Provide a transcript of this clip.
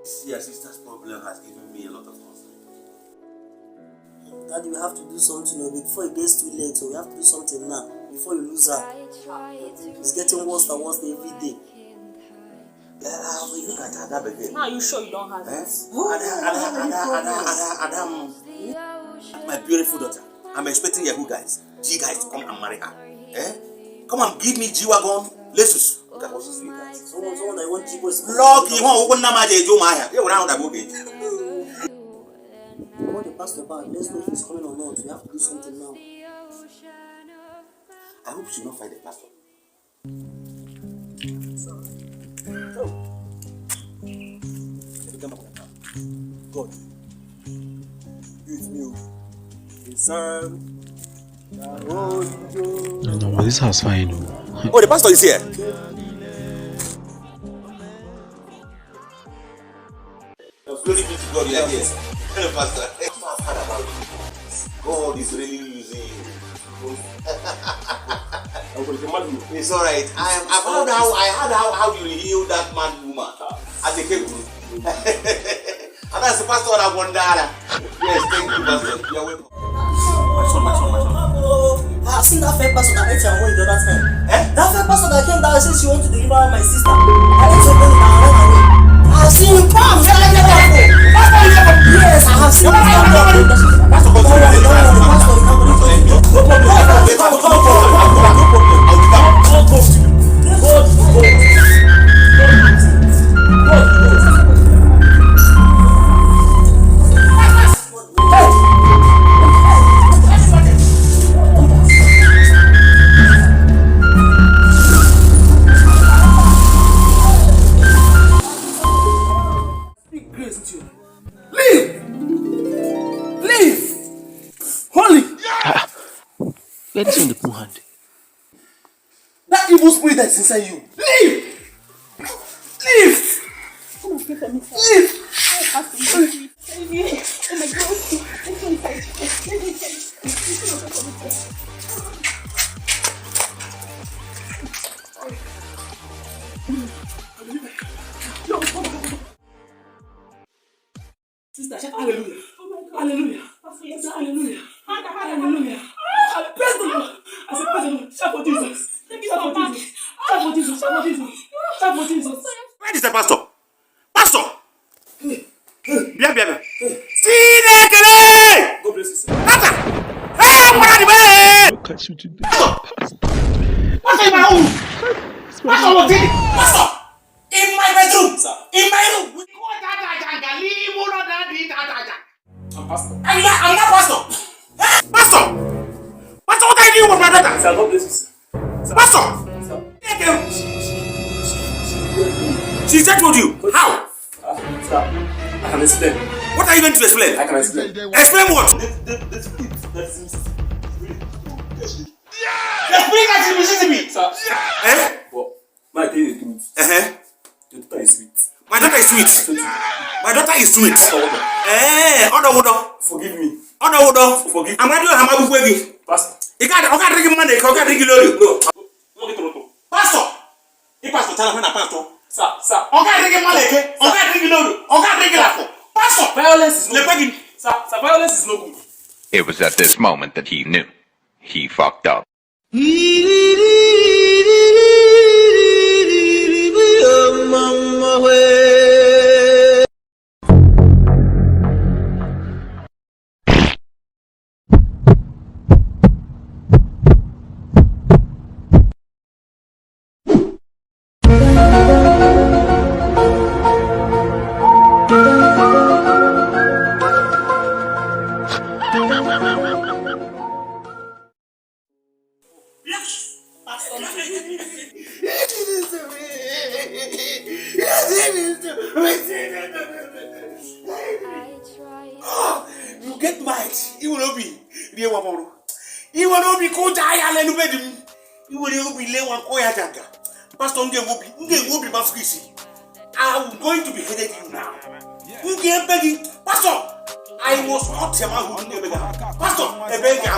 This your sister's problem has given me a lot of concern. Daddy, we have to do something before it gets too late. So we have to do something now before you lose her. It's getting worse and worse every day. Look at Adam again. Are you sure you don't have it? Adam, my beautiful daughter. I'm expecting you guys, G guys, to come and marry her. Come and give me G-Wagon, Lexus. Look at what's this guys. Someone that want G-Boys. Lucky one who wouldn't have Joe Maya. Yeah, we're out of movie. What the pastor about? Let's know if he's coming or not. We have to do something now. I hope you not fight the pastor. God, use me. His son. No, this house fine. Oh, the pastor is here. Glory be to God, you are here. Hello, pastor. God is really using you. It's alright. I heard how you healed that mad woman at the cable. And that's the pastor that wonder. Yes, thank you, pastor. You are welcome. My son. I've seen that fake pastor that ate your money the other time. That fake pastor that came down and said she wanted to deliver my sister. I ate your money and I ran away. I've seen him come. Yes, I have seen him come. Pastor, Where is on the poor hand? That evil spirit that's inside you. Leave! Come and pray for me. Leave! Oh my God. Sister, shout hallelujah. Hallelujah. Hallelujah. Hallelujah. I praise the Lord. I say praise the Lord. Shout for Jesus. Shout for Jesus. Shout for Jesus. Shout for Jesus. Shout for Jesus. Where is the pastor? Pastor! Bien. See that guy! God bless you, sir. Pastor! Hey, what are the man? Catch you today. Pastor in my home! Pastor, what did it? Pastor! In my bedroom! Sir. In my room! I'm pastor. I'm not pastor! Pastor! Pastor, what are you doing with my daughter? Sir, God bless you, sir. Pastor! Sir. She settled you. How? Sir, I can explain. What are you going to explain? I can explain. Explain what? The spirit that seems really The spirit that is visiting me. Sir. Well, my day is good. Your daughter is sweet. My daughter is sweet. My daughter is sweet. Forgive me. Forgive me. I'm going to Pastor. You can't drink money. You can't drink it. No. Pastor. You pastor. Tell me, pastor. Sir. You can't drink money. You can't drink it. You can't drink it. Pastor. Violence is no good. Sir, violence is no good. It was at this moment that he knew. He fucked up. You get mad. You will not be. You will not be called I You will be lay one koya janga. Pastor Nge will be my freezy. I'm going to be headed you now. Nge begging. Pastor, I was hot who Pastor, a begging.